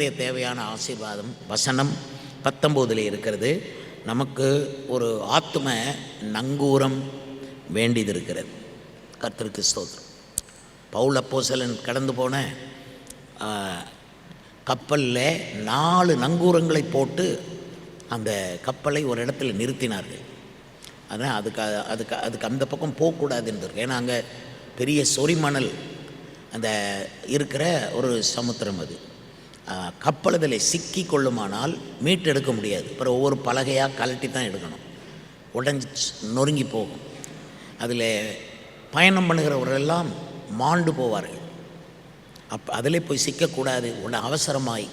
இன்றைய தேவையான ஆசீர்வாதம் வசனம் 19 இருக்கிறது. நமக்கு ஒரு ஆத்தும நங்கூரம் வேண்டியது இருக்கிறது. கர்த்தருக்கு ஸ்தோத்திரம். பவுல் அப்போஸ்தலன் கடந்து போன கப்பலில் 4 நங்கூரங்களை போட்டு அந்த கப்பலை ஒரு இடத்துல நிறுத்தினார்கள். அதனால் அதுக்கு அந்த பக்கம் போகக்கூடாதுன்னு இருக்கு. ஏன்னா அங்கே பெரிய சொரிமணல் அந்த இருக்கிற ஒரு சமுத்திரம். அது கப்பல் அதில் சிக்கி கொள்ளுமானால் மீட்டு எடுக்க முடியாது. அப்புறம் ஒவ்வொரு பலகையாக கலட்டி தான் எடுக்கணும். உடஞ்சி நொறுங்கி போகும். அதில் பயணம் பண்ணுகிறவரெல்லாம் மாண்டு போவார்கள். அதில் போய் சிக்கக்கூடாது. அவசரமாய்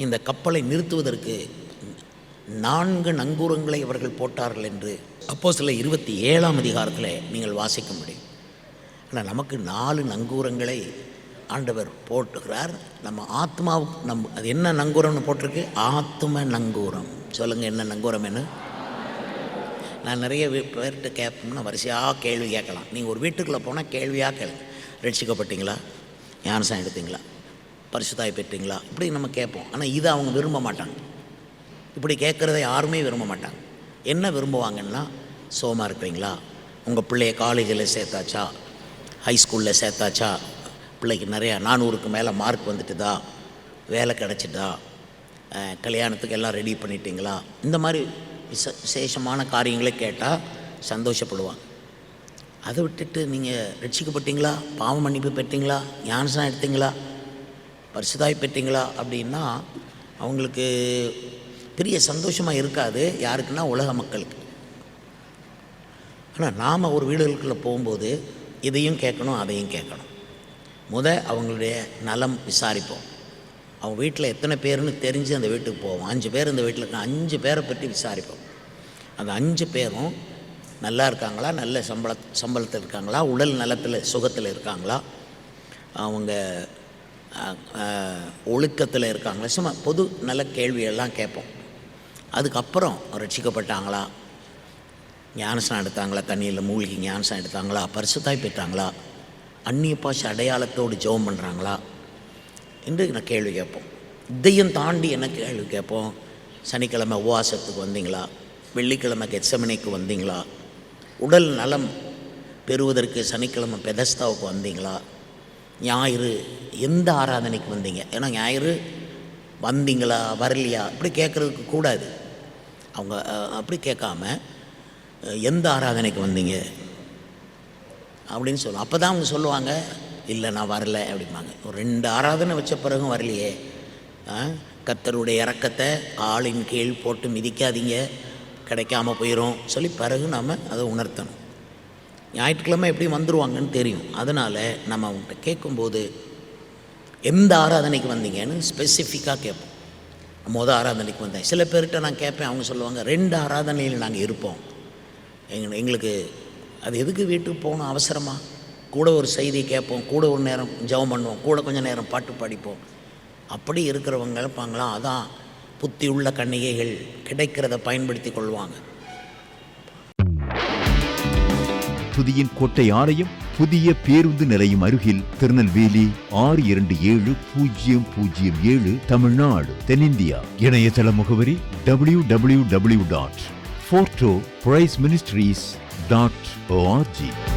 இந்த கப்பலை நிறுத்துவதற்கு 4 நங்கூரங்களை அவர்கள் போட்டார்கள் என்று அப்போஸ்தலர் 27ஆம் அதிகாரத்தில் நீங்கள் வாசிக்க முடியும். ஆனால் நமக்கு 4 நங்கூரங்களை ஆண்டவர் போட்டுகிறார். நம்ம ஆத்மாவுக்கு அது என்ன நங்கூரம்னு போட்டிருக்கு? ஆத்ம நங்கூரம். சொல்லுங்கள், என்ன நங்கூரம்? என்ன? நான் நிறைய பேர்கிட்ட கேட்போம்னா வரிசையாக கேள்வி கேட்கலாம். நீங்கள் ஒரு வீட்டுக்குள்ளே போனால் கேள்வியாக கேளுங்க. ரட்சிக்கப்பட்டீங்களா? ஞானஸ்நானம் எடுத்தீங்களா? பரிசுத்தாய் பெற்றீங்களா? இப்படி நம்ம கேட்போம். ஆனால் இதை அவங்க விரும்ப மாட்டாங்க. இப்படி கேட்குறத யாருமே விரும்ப மாட்டாங்க. என்ன விரும்புவாங்கன்னா, சோமாக இருக்கிறீங்களா? உங்கள் பிள்ளைய காலேஜில் சேர்த்தாச்சா? ஹைஸ்கூலில் சேர்த்தாச்சா? பிள்ளைக்கு நிறையா 400க்கு மேலே மார்க் வந்துட்டுதா? வேலை கிடச்சிட்டா? கல்யாணத்துக்கு எல்லாம் ரெடி பண்ணிட்டீங்களா? இந்த மாதிரி விசேஷமான காரியங்களை கேட்டால் சந்தோஷப்படுவாங்க. அதை விட்டுட்டு நீங்கள் ரட்சிக்கப்பட்டீங்களா? பாவ மன்னிப்பு பெற்றீங்களா? ஞானஸ்நானம் எடுத்தீங்களா? பரிசுத்தாய் பெற்றீங்களா? அப்படின்னா அவங்களுக்கு பெரிய சந்தோஷமாக இருக்காது. யாருக்குன்னா உலக மக்களுக்கு. ஆனால் நாம் ஒரு வீடுகளுக்குள்ளே போகும்போது இதையும் கேட்கணும், அதையும் கேட்கணும். அவங்களுடைய நலம் விசாரிப்போம். அவங்க வீட்டில் எத்தனை பேருன்னு தெரிஞ்சு அந்த வீட்டுக்கு போவோம். 5 பேர் இந்த வீட்டில் இருக்க 5 பேரை பற்றி விசாரிப்போம். அந்த 5 பேரும் நல்லா இருக்காங்களா? நல்ல சம்பளத்தில் இருக்காங்களா? உடல் நலத்தில் சுகத்தில் இருக்காங்களா? அவங்க ஒழுக்கத்தில் இருக்காங்களா? சும்மா பொது நல்ல கேள்வியெல்லாம் கேட்போம். அதுக்கப்புறம் ரட்சிக்கப்பட்டாங்களா? ஞானஸ்நானம் எடுத்தாங்களா? தண்ணியில் மூழ்கி ஞானஸ்நானம் எடுத்தாங்களா? பரிசுத்தாய் பெற்றாங்களா? அந்நிய பாஷை அடையாளத்தோடு ஜெபம் பண்ணுறாங்களா என்று நான் கேள்வி கேட்போம். இதையும் தாண்டி என்ன கேள்வி கேட்போம்? சனிக்கிழமை உபவாசத்துக்கு வந்தீங்களா? வெள்ளிக்கிழமை கெத்செமனேக்கு வந்தீங்களா? உடல் நலம் பெறுவதற்கு சனிக்கிழமை பெதஸ்தாவுக்கு வந்தீங்களா? ஞாயிறு எந்த ஆராதனைக்கு வந்தீங்க? ஏன்னா ஞாயிறு வந்தீங்களா வரலையா இப்படி கேட்குறதுக்கு கூடாது. அவங்க அப்படி கேட்காம எந்த ஆராதனைக்கு வந்தீங்க அப்படின்னு சொல்லுவோம். அப்போ தான் அவங்க சொல்லுவாங்க, இல்லை நான் வரலை அப்படிம்பாங்க. ஒரு 2 ஆராதனை வச்ச பிறகும் வரலையே. கர்த்தருடைய இரக்கத்தை ஆளின் கீழ் போட்டு மிதிக்காதீங்க, கிடைக்காம போயிடும் சொல்லி பிறகு நம்ம அதை உணர்த்தணும். ஞாயிற்றுக்கிழமை எப்படி வந்துடுவாங்கன்னு தெரியும். அதனால் நம்ம அவங்கள்ட்ட கேட்கும்போது எந்த ஆராதனைக்கு வந்தீங்கன்னு ஸ்பெசிஃபிக்காக கேட்போம். ஆராதனைக்கு வந்தேன். சில பேர்கிட்ட நான் கேட்பேன், அவங்க சொல்லுவாங்க 2 ஆராதனையில் நாங்கள் இருப்போம். எங்களுக்கு அது எதுக்கு வீட்டுக்கு போகணும் அவசரமாக? கூட ஒரு செய்தி கேட்போம், கூட ஒரு நேரம் ஜெபம் பண்ணுவோம், கூட கொஞ்சம் நேரம் பாட்டு படிப்போம். அப்படி இருக்கிறவங்க இருப்பாங்களாம். அதான் புத்தி உள்ள கன்னிகைகள் கிடைக்கிறத பயன்படுத்தி கொள்வாங்க. புதியின் கோட்டை ஆலயம் புதிய பேருந்து நிலையம் அருகில், திருநெல்வேலி 620007 தமிழ்நாடு, தென்னிந்தியா. இணையதள முகவரி www.fortopriceministries.org.